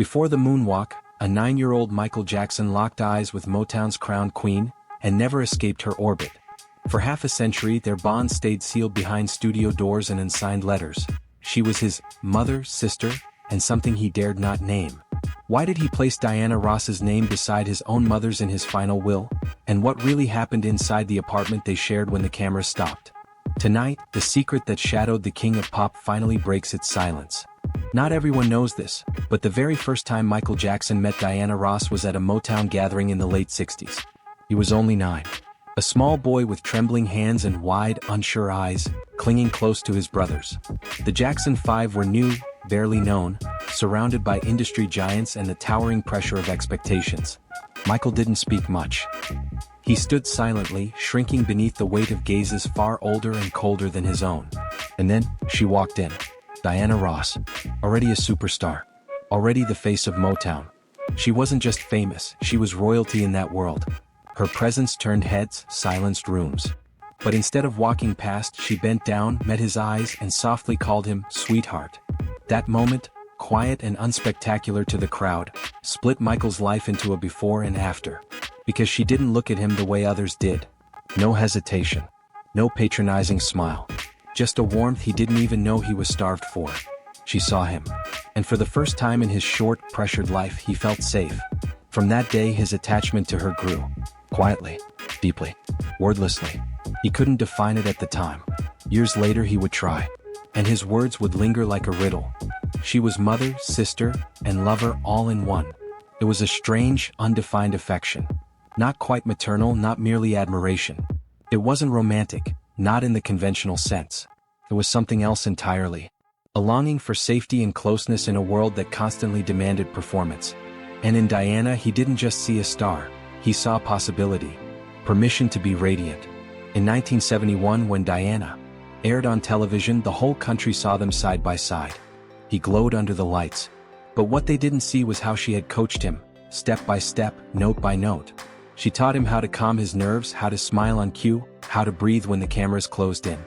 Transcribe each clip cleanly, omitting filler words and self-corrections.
Before the moonwalk, a 9-year-old Michael Jackson locked eyes with Motown's crowned queen, and never escaped her orbit. For half a century their bond stayed sealed behind studio doors and unsigned letters. She was his mother, sister, and something he dared not name. Why did he place Diana Ross's name beside his own mother's in his final will? And what really happened inside the apartment they shared when the camera stopped? Tonight, the secret that shadowed the king of pop finally breaks its silence. Not everyone knows this, but the very first time Michael Jackson met Diana Ross was at a Motown gathering in the late 60s. He was only 9. A small boy with trembling hands and wide, unsure eyes, clinging close to his brothers. The Jackson 5 were new, barely known, surrounded by industry giants and the towering pressure of expectations. Michael didn't speak much. He stood silently, shrinking beneath the weight of gazes far older and colder than his own. And then, she walked in. Diana Ross. Already a superstar. Already the face of Motown. She wasn't just famous, she was royalty in that world. Her presence turned heads, silenced rooms. But instead of walking past, she bent down, met his eyes, and softly called him, "Sweetheart." That moment, quiet and unspectacular to the crowd, split Michael's life into a before and after. Because she didn't look at him the way others did. No hesitation. No patronizing smile. Just a warmth he didn't even know he was starved for. She saw him. And for the first time in his short, pressured life he felt safe. From that day his attachment to her grew. Quietly. Deeply. Wordlessly. He couldn't define it at the time. Years later he would try. And his words would linger like a riddle. She was mother, sister, and lover all in one. It was a strange, undefined affection. Not quite maternal, not merely admiration. It wasn't romantic, not in the conventional sense. It was something else entirely. A longing for safety and closeness in a world that constantly demanded performance. And in Diana he didn't just see a star, he saw possibility. Permission to be radiant. In 1971 when Diana aired on television, the whole country saw them side by side. He glowed under the lights. But what they didn't see was how she had coached him, step by step, note by note. She taught him how to calm his nerves, how to smile on cue, how to breathe when the cameras closed in.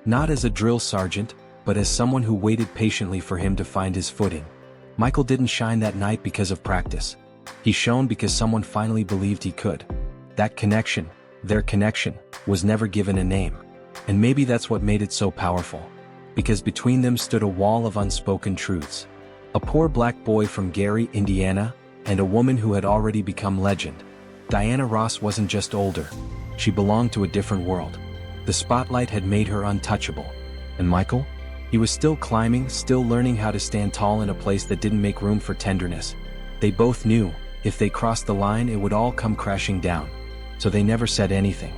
Not as a drill sergeant, but as someone who waited patiently for him to find his footing. Michael didn't shine that night because of practice. He shone because someone finally believed he could. That connection, their connection, was never given a name. And maybe that's what made it so powerful. Because between them stood a wall of unspoken truths. A poor black boy from Gary, Indiana, and a woman who had already become legend. Diana Ross wasn't just older. She belonged to a different world. The spotlight had made her untouchable. And Michael? He was still climbing, still learning how to stand tall in a place that didn't make room for tenderness. They both knew, if they crossed the line it would all come crashing down. So they never said anything.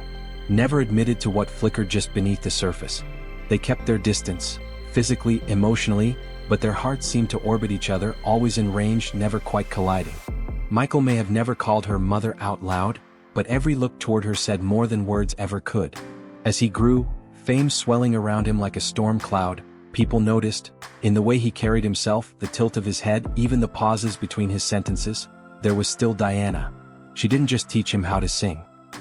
Never admitted to what flickered just beneath the surface. They kept their distance, physically, emotionally, but their hearts seemed to orbit each other, always in range, never quite colliding. Michael may have never called her mother out loud, but every look toward her said more than words ever could. As he grew, fame swelling around him like a storm cloud, people noticed, in the way he carried himself, the tilt of his head, even the pauses between his sentences, there was still Diana. She didn't just teach him how to sing.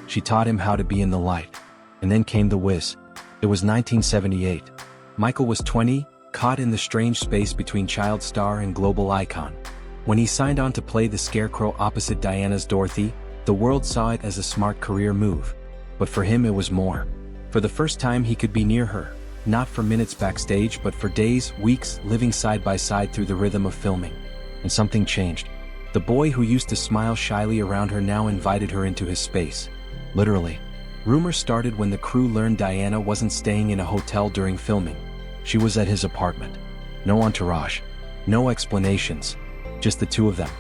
She taught him how to be in the light. And then came the whiz. It was 1978. Michael was 20, caught in the strange space between child star and global icon. When he signed on to play the scarecrow opposite Diana's Dorothy, the world saw it as a smart career move. But for him it was more. For the first time he could be near her, not for minutes backstage but for days, weeks, living side by side through the rhythm of filming. And something changed. The boy who used to smile shyly around her now invited her into his space. Literally. Rumors started when the crew learned Diana wasn't staying in a hotel during filming. She was at his apartment. No entourage. No explanations. Just the two of them.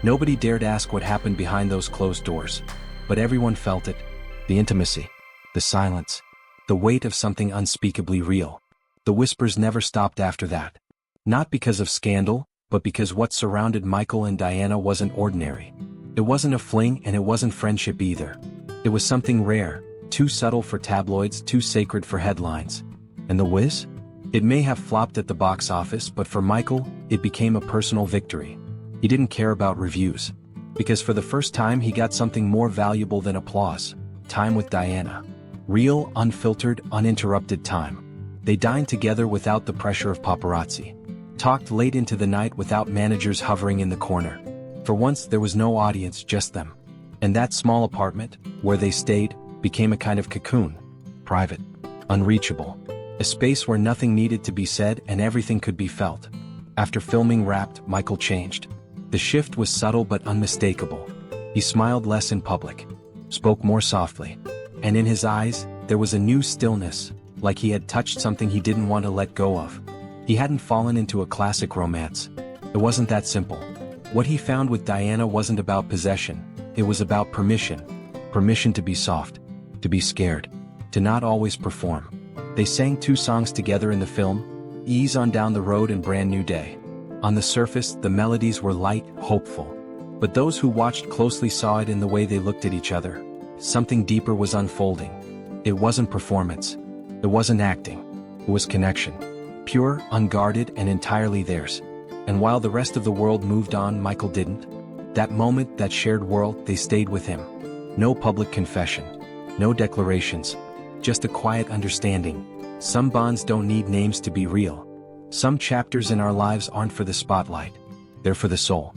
Nobody dared ask what happened behind those closed doors. But everyone felt it. The intimacy. The silence. The weight of something unspeakably real. The whispers never stopped after that. Not because of scandal, but because what surrounded Michael and Diana wasn't ordinary. It wasn't a fling and it wasn't friendship either. It was something rare, too subtle for tabloids, too sacred for headlines. And the whiz? It may have flopped at the box office, but for Michael, it became a personal victory. He didn't care about reviews. Because for the first time he got something more valuable than applause. Time with Diana. Real, unfiltered, uninterrupted time. They dined together without the pressure of paparazzi. Talked late into the night without managers hovering in the corner. For once there was no audience, just them. And that small apartment, where they stayed, became a kind of cocoon. Private. Unreachable. A space where nothing needed to be said and everything could be felt. After filming Wrapped, Michael changed. The shift was subtle but unmistakable. He smiled less in public. Spoke more softly. And in his eyes, there was a new stillness, like he had touched something he didn't want to let go of. He hadn't fallen into a classic romance. It wasn't that simple. What he found with Diana wasn't about possession, it was about permission. Permission to be soft, to be scared, to not always perform. They sang 2 songs together in the film, Ease on Down the Road and Brand New Day. On the surface, the melodies were light, hopeful. But those who watched closely saw it in the way they looked at each other. Something deeper was unfolding. It wasn't performance. It wasn't acting. It was connection. Pure, unguarded, and entirely theirs. And while the rest of the world moved on, Michael didn't. That moment, that shared world, they stayed with him. No public confession. No declarations. Just a quiet understanding. Some bonds don't need names to be real. Some chapters in our lives aren't for the spotlight. They're for the soul.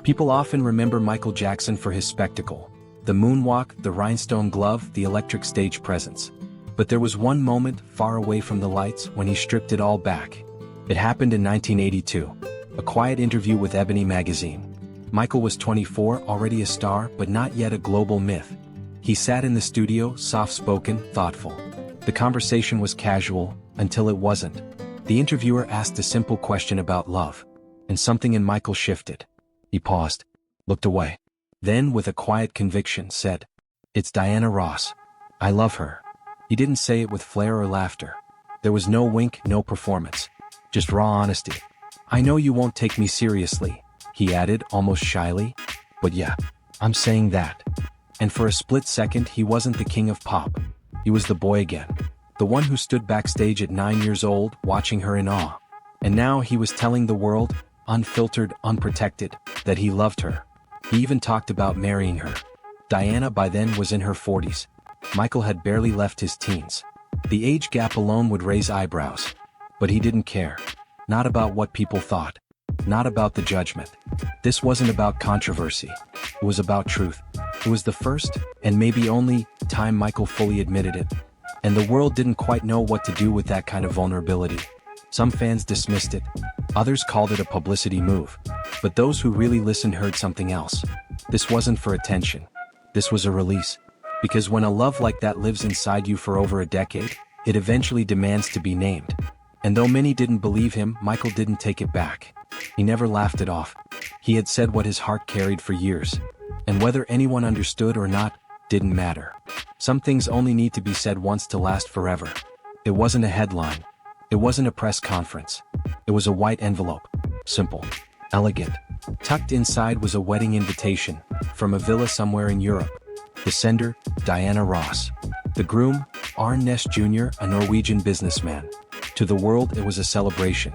People often remember Michael Jackson for his spectacle. The moonwalk, the rhinestone glove, the electric stage presence. But there was one moment, far away from the lights, when he stripped it all back. It happened in 1982. A quiet interview with Ebony magazine. Michael was 24, already a star, but not yet a global myth. He sat in the studio, soft-spoken, thoughtful. The conversation was casual, until it wasn't. The interviewer asked a simple question about love. And something in Michael shifted. He paused, looked away. Then, with a quiet conviction, said, "It's Diana Ross. I love her." He didn't say it with flair or laughter. There was no wink, no performance. Just raw honesty. "I know you won't take me seriously," he added, almost shyly. "But yeah, I'm saying that." And for a split second he wasn't the king of pop. He was the boy again. The one who stood backstage at 9 years old, watching her in awe. And now he was telling the world, unfiltered, unprotected, that he loved her. He even talked about marrying her. Diana by then was in her 40s. Michael had barely left his teens. The age gap alone would raise eyebrows. But he didn't care. Not about what people thought. Not about the judgment. This wasn't about controversy. It was about truth. It was the first, and maybe only, time Michael fully admitted it. And the world didn't quite know what to do with that kind of vulnerability. Some fans dismissed it. Others called it a publicity move. But those who really listened heard something else. This wasn't for attention. This was a release. Because when a love like that lives inside you for over a decade, it eventually demands to be named. And though many didn't believe him, Michael didn't take it back. He never laughed it off. He had said what his heart carried for years. And whether anyone understood or not, didn't matter. Some things only need to be said once to last forever. It wasn't a headline. It wasn't a press conference. It was a white envelope. Simple. Elegant. Tucked inside was a wedding invitation, from a villa somewhere in Europe. The sender, Diana Ross. The groom, Arne Næss Jr., a Norwegian businessman. To the world it was a celebration.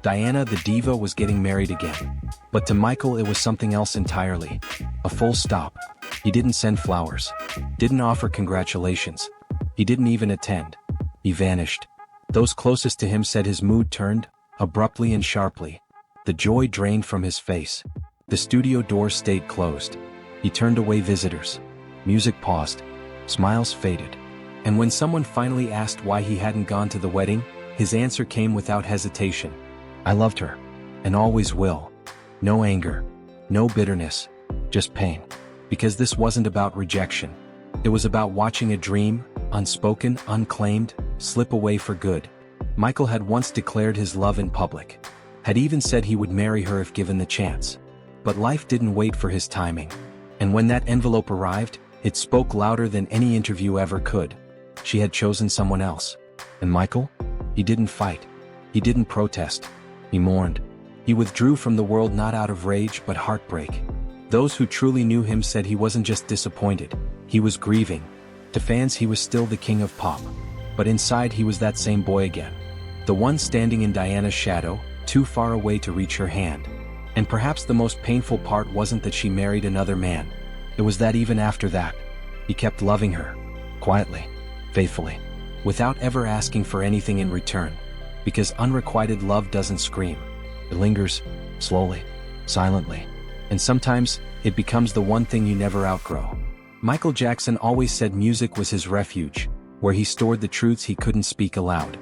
Diana the diva was getting married again. But to Michael it was something else entirely. A full stop. He didn't send flowers. Didn't offer congratulations. He didn't even attend. He vanished. Those closest to him said his mood turned, abruptly and sharply. The joy drained from his face. The studio doors stayed closed. He turned away visitors. Music paused. Smiles faded. And when someone finally asked why he hadn't gone to the wedding, his answer came without hesitation. "I loved her. And always will." No anger. No bitterness. Just pain. Because this wasn't about rejection. It was about watching a dream, unspoken, unclaimed, slip away for good. Michael had once declared his love in public. Had even said he would marry her if given the chance. But life didn't wait for his timing. And when that envelope arrived, it spoke louder than any interview ever could. She had chosen someone else. And Michael? He didn't fight. He didn't protest. He mourned. He withdrew from the world not out of rage but heartbreak. Those who truly knew him said he wasn't just disappointed. He was grieving. To fans he was still the king of pop. But inside he was that same boy again. The one standing in Diana's shadow, too far away to reach her hand. And perhaps the most painful part wasn't that she married another man. It was that even after that, he kept loving her. Quietly. Faithfully. Without ever asking for anything in return. Because unrequited love doesn't scream. It lingers, slowly, silently. And sometimes, it becomes the one thing you never outgrow. Michael Jackson always said music was his refuge, where he stored the truths he couldn't speak aloud.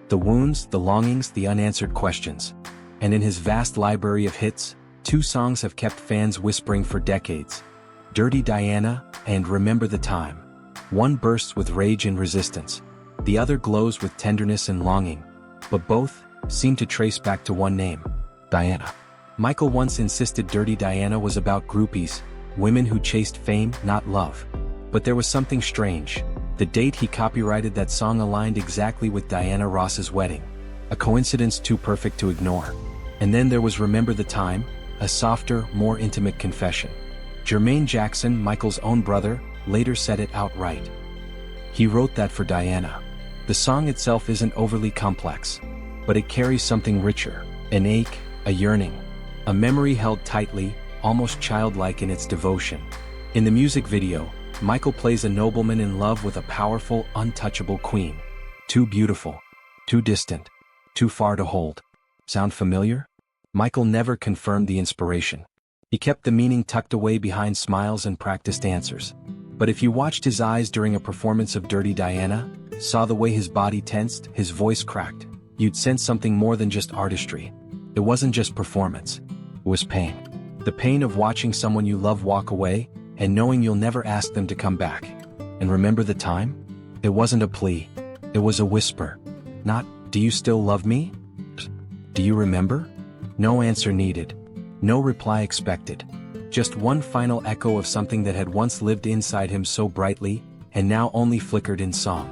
The wounds, the longings, the unanswered questions. And in his vast library of hits, 2 songs have kept fans whispering for decades. Dirty Diana and Remember the Time. One bursts with rage and resistance. The other glows with tenderness and longing. But both seem to trace back to one name: Diana. Michael once insisted Dirty Diana was about groupies, women who chased fame, not love. But there was something strange. The date he copyrighted that song aligned exactly with Diana Ross's wedding. A coincidence too perfect to ignore. And then there was Remember the Time, a softer, more intimate confession. Jermaine Jackson, Michael's own brother, later said it outright. He wrote that for Diana. The song itself isn't overly complex, but it carries something richer: an ache, a yearning, a memory held tightly, almost childlike in its devotion. In the music video, Michael plays a nobleman in love with a powerful, untouchable queen. Too beautiful, too distant, too far to hold. Sound familiar? Michael never confirmed the inspiration. He kept the meaning tucked away behind smiles and practiced answers. But if you watched his eyes during a performance of Dirty Diana, saw the way his body tensed, his voice cracked, you'd sense something more than just artistry. It wasn't just performance. It was pain. The pain of watching someone you love walk away, and knowing you'll never ask them to come back. And remember the time? It wasn't a plea. It was a whisper. Not, "Do you still love me?" "Do you remember?" No answer needed. No reply expected. Just one final echo of something that had once lived inside him so brightly, and now only flickered in song.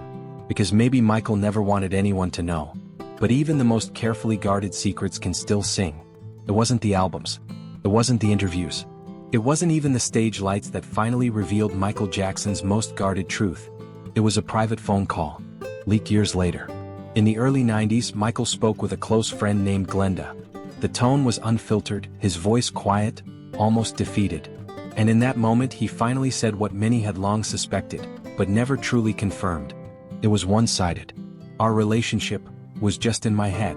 Because maybe Michael never wanted anyone to know. But even the most carefully guarded secrets can still sing. It wasn't the albums. It wasn't the interviews. It wasn't even the stage lights that finally revealed Michael Jackson's most guarded truth. It was a private phone call, leaked years later. In the early 90s, Michael spoke with a close friend named Glenda. The tone was unfiltered, his voice quiet, almost defeated. And in that moment he finally said what many had long suspected, but never truly confirmed. It was one-sided. Our relationship was just in my head.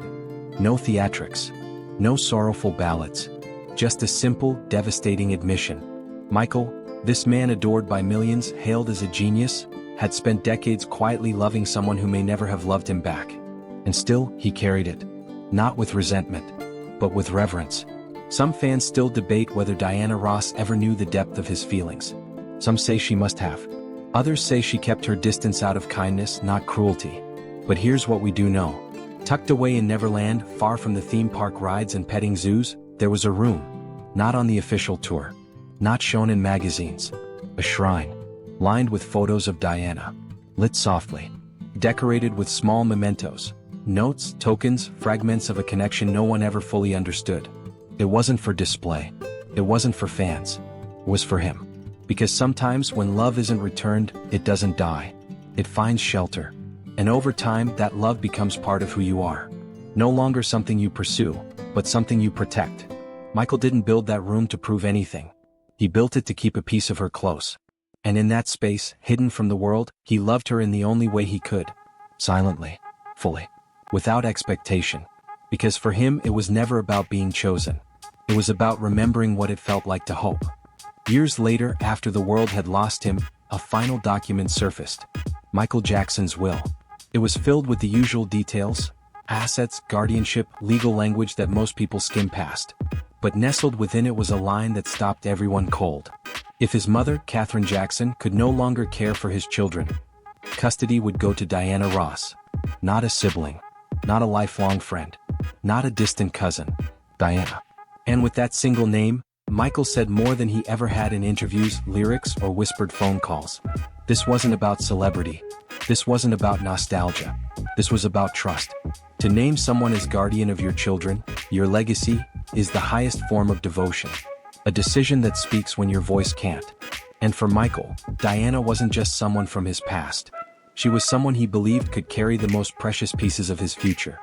No theatrics. No sorrowful ballads. Just a simple, devastating admission. Michael, this man adored by millions, hailed as a genius, had spent decades quietly loving someone who may never have loved him back. And still, he carried it. Not with resentment, but with reverence. Some fans still debate whether Diana Ross ever knew the depth of his feelings. Some say she must have. Others say she kept her distance out of kindness, not cruelty. But here's what we do know. Tucked away in Neverland, far from the theme park rides and petting zoos, there was a room. Not on the official tour. Not shown in magazines. A shrine. Lined with photos of Diana. Lit softly. Decorated with small mementos. Notes, tokens, fragments of a connection no one ever fully understood. It wasn't for display. It wasn't for fans. It was for him. Because sometimes when love isn't returned, it doesn't die. It finds shelter. And over time, that love becomes part of who you are. No longer something you pursue, but something you protect. Michael didn't build that room to prove anything. He built it to keep a piece of her close. And in that space, hidden from the world, he loved her in the only way he could. Silently. Fully. Without expectation. Because for him it was never about being chosen. It was about remembering what it felt like to hope. Years later, after the world had lost him, a final document surfaced. Michael Jackson's will. It was filled with the usual details, assets, guardianship, legal language that most people skim past. But nestled within it was a line that stopped everyone cold. If his mother, Katherine Jackson, could no longer care for his children, custody would go to Diana Ross. Not a sibling. Not a lifelong friend. Not a distant cousin. Diana. And with that single name, Michael said more than he ever had in interviews, lyrics, or whispered phone calls. This wasn't about celebrity. This wasn't about nostalgia. This was about trust. To name someone as guardian of your children, your legacy, is the highest form of devotion. A decision that speaks when your voice can't. And for Michael, Diana wasn't just someone from his past. She was someone he believed could carry the most precious pieces of his future.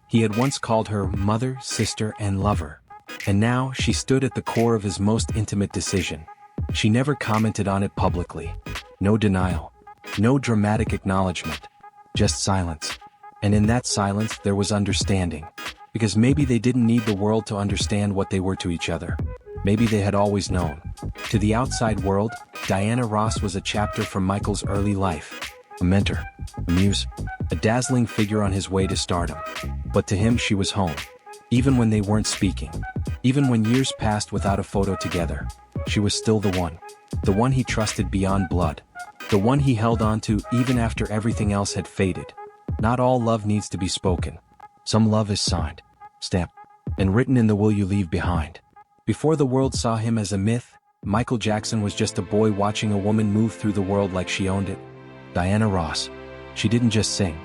He had once called her mother, sister, and lover. And now she stood at the core of his most intimate decision. She never commented on it publicly. No denial. No dramatic acknowledgement. Just silence. And in that silence there was understanding. Because maybe they didn't need the world to understand what they were to each other. Maybe they had always known. To the outside world, Diana Ross was a chapter from Michael's early life. A mentor, a muse, a dazzling figure on his way to stardom. But to him she was home. Even when they weren't speaking. Even when years passed without a photo together. She was still the one. The one he trusted beyond blood. The one he held on to even after everything else had faded. Not all love needs to be spoken. Some love is signed, stamped, and written in the will you leave behind. Before the world saw him as a myth, Michael Jackson was just a boy watching a woman move through the world like she owned it. Diana Ross. She didn't just sing.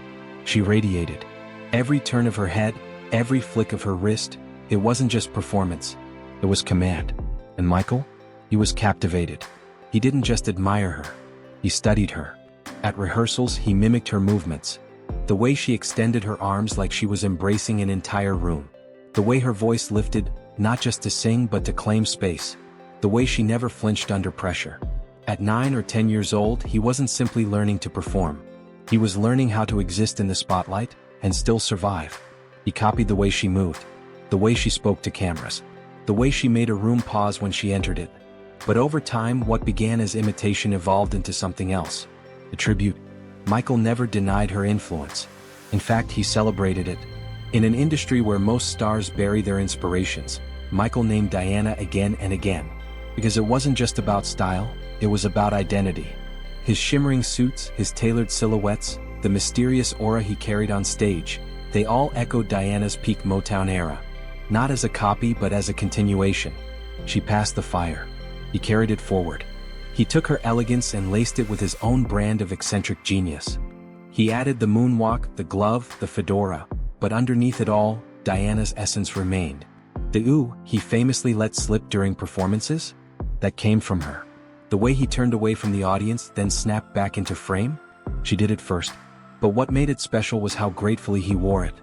She radiated. Every turn of her head, every flick of her wrist, it wasn't just performance. It was command. And Michael? He was captivated. He didn't just admire her. He studied her. At rehearsals, he mimicked her movements. The way she extended her arms like she was embracing an entire room. The way her voice lifted, not just to sing but to claim space. The way she never flinched under pressure. At 9 or 10 years old, he wasn't simply learning to perform. He was learning how to exist in the spotlight and still survive. He copied the way she moved, the way she spoke to cameras, the way she made a room pause when she entered it. But over time, what began as imitation evolved into something else. A tribute. Michael never denied her influence. In fact, he celebrated it. In an industry where most stars bury their inspirations, Michael named Diana again and again. Because it wasn't just about style, it was about identity. His shimmering suits, his tailored silhouettes, the mysterious aura he carried on stage, they all echoed Diana's peak Motown era. Not as a copy but as a continuation. She passed the fire. He carried it forward. He took her elegance and laced it with his own brand of eccentric genius. He added the moonwalk, the glove, the fedora, but underneath it all, Diana's essence remained. The ooh he famously let slip during performances? That came from her. The way he turned away from the audience, then snapped back into frame? She did it first. But what made it special was how gratefully he wore it.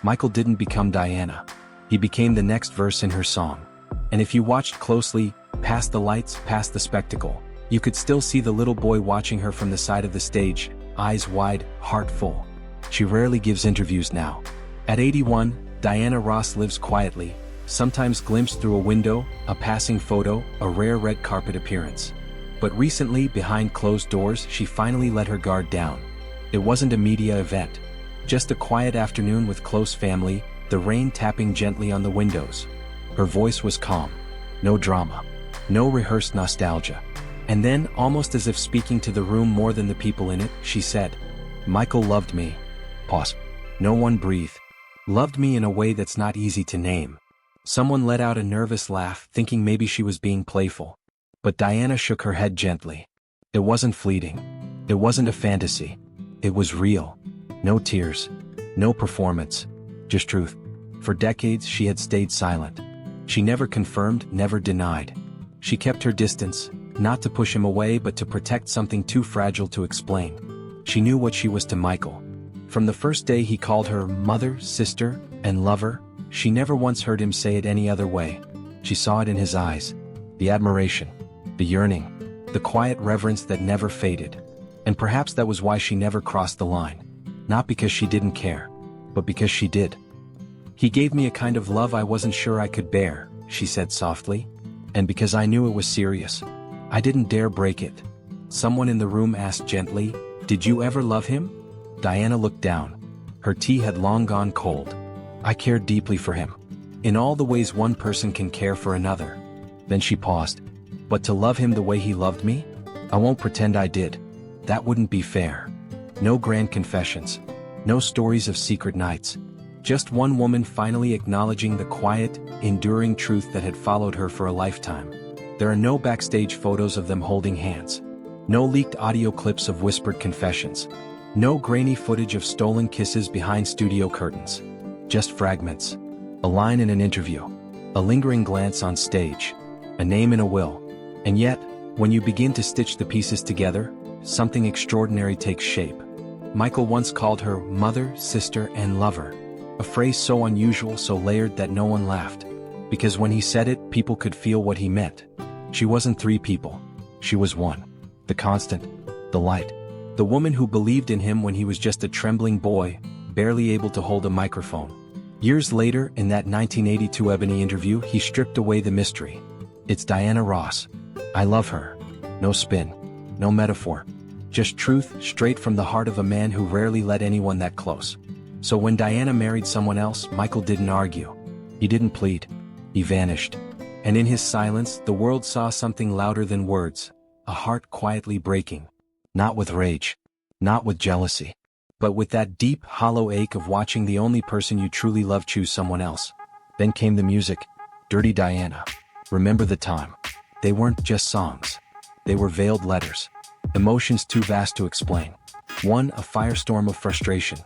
Michael didn't become Diana. He became the next verse in her song. And if you watched closely, past the lights, past the spectacle, you could still see the little boy watching her from the side of the stage, eyes wide, heart full. She rarely gives interviews now. At 81, Diana Ross lives quietly, sometimes glimpsed through a window, a passing photo, a rare red carpet appearance. But recently, behind closed doors, she finally let her guard down. It wasn't a media event. Just a quiet afternoon with close family, the rain tapping gently on the windows. Her voice was calm. No drama. No rehearsed nostalgia. And then, almost as if speaking to the room more than the people in it, she said, "Michael loved me." Pause. No one breathed. Loved me in a way that's not easy to name. Someone let out a nervous laugh, thinking maybe she was being playful. But Diana shook her head gently. It wasn't fleeting. It wasn't a fantasy. It was real. No tears. No performance. Just truth. For decades, she had stayed silent. She never confirmed, never denied. She kept her distance, not to push him away but to protect something too fragile to explain. She knew what she was to Michael. From the first day he called her mother, sister, and lover, she never once heard him say it any other way. She saw it in his eyes. The admiration. The yearning. The quiet reverence that never faded. And perhaps that was why she never crossed the line. Not because she didn't care, but because she did. "He gave me a kind of love I wasn't sure I could bear," she said softly. "And because I knew it was serious, I didn't dare break it." Someone in the room asked gently, "Did you ever love him?" Diana looked down. Her tea had long gone cold. "I cared deeply for him. In all the ways one person can care for another." Then she paused. "But to love him the way he loved me? I won't pretend I did. That wouldn't be fair. No grand confessions. No stories of secret nights. Just one woman finally acknowledging the quiet, enduring truth that had followed her for a lifetime. There are no backstage photos of them holding hands. No leaked audio clips of whispered confessions. No grainy footage of stolen kisses behind studio curtains. Just fragments. A line in an interview. A lingering glance on stage. A name in a will. And yet, when you begin to stitch the pieces together, something extraordinary takes shape. Michael once called her mother, sister, and lover. A phrase so unusual, so layered that no one laughed. Because when he said it, people could feel what he meant. She wasn't three people. She was one. The constant. The light. The woman who believed in him when he was just a trembling boy, barely able to hold a microphone. Years later, in that 1982 Ebony interview, he stripped away the mystery. "It's Diana Ross. I love her. No spin. No metaphor. Just truth straight from the heart of a man who rarely let anyone that close." So when Diana married someone else, Michael didn't argue. He didn't plead. He vanished. And in his silence, the world saw something louder than words, a heart quietly breaking. Not with rage. Not with jealousy. But with that deep, hollow ache of watching the only person you truly love choose someone else. Then came the music. Dirty Diana. Remember the time. They weren't just songs. They were veiled letters. Emotions too vast to explain. One, a firestorm of frustration.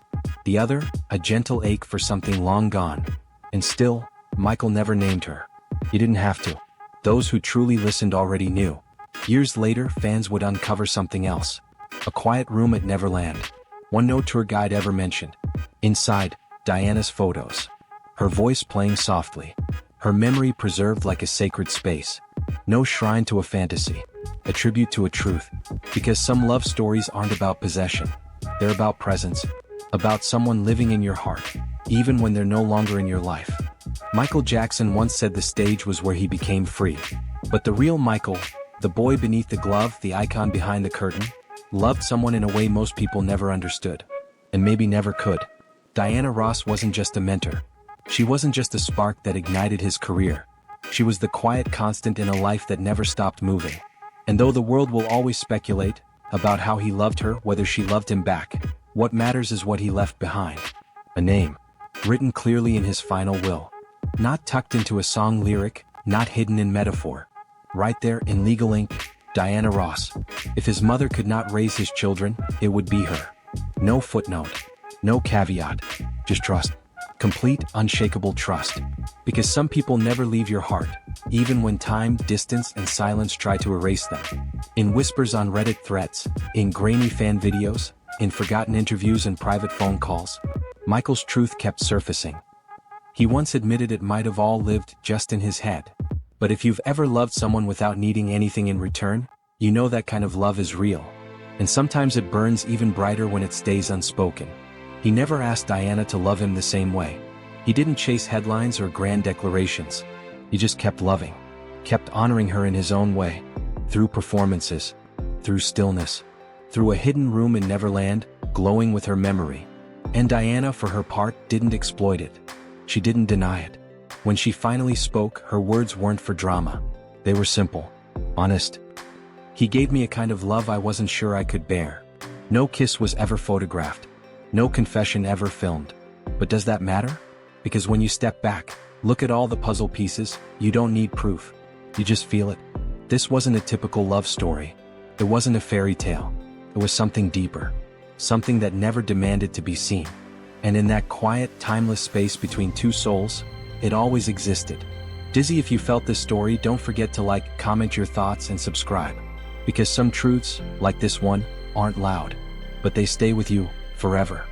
The other, a gentle ache for something long gone. And still, Michael never named her. He didn't have to. Those who truly listened already knew. Years later, fans would uncover something else. A quiet room at Neverland. One no tour guide ever mentioned. Inside, Diana's photos. Her voice playing softly. Her memory preserved like a sacred space. No shrine to a fantasy. A tribute to a truth. Because some love stories aren't about possession. They're about presence. About someone living in your heart, even when they're no longer in your life. Michael Jackson once said the stage was where he became free. But the real Michael, the boy beneath the glove, the icon behind the curtain, loved someone in a way most people never understood. And maybe never could. Diana Ross wasn't just a mentor. She wasn't just a spark that ignited his career. She was the quiet constant in a life that never stopped moving. And though the world will always speculate about how he loved her, whether she loved him back, what matters is what he left behind. A name. Written clearly in his final will. Not tucked into a song lyric, not hidden in metaphor. Right there in legal ink, Diana Ross. If his mother could not raise his children, it would be her. No footnote. No caveat. Just trust. Complete, unshakable trust. Because some people never leave your heart, even when time, distance, and silence try to erase them. In whispers on Reddit threads, in grainy fan videos, in forgotten interviews and private phone calls, Michael's truth kept surfacing. He once admitted it might have all lived just in his head. But if you've ever loved someone without needing anything in return, you know that kind of love is real. And sometimes it burns even brighter when it stays unspoken. He never asked Diana to love him the same way. He didn't chase headlines or grand declarations. He just kept loving. Kept honoring her in his own way. Through performances. Through stillness. Through a hidden room in Neverland, glowing with her memory. And Diana, for her part, didn't exploit it. She didn't deny it. When she finally spoke, her words weren't for drama. They were simple. Honest. "He gave me a kind of love I wasn't sure I could bear. No kiss was ever photographed. No confession ever filmed. But does that matter? Because when you step back, look at all the puzzle pieces, you don't need proof. You just feel it." This wasn't a typical love story. It wasn't a fairy tale. It was something deeper. Something that never demanded to be seen. And in that quiet, timeless space between two souls, it always existed. Dizzy, if you felt this story, don't forget to like, comment your thoughts, and subscribe. Because some truths, like this one, aren't loud. But they stay with you forever.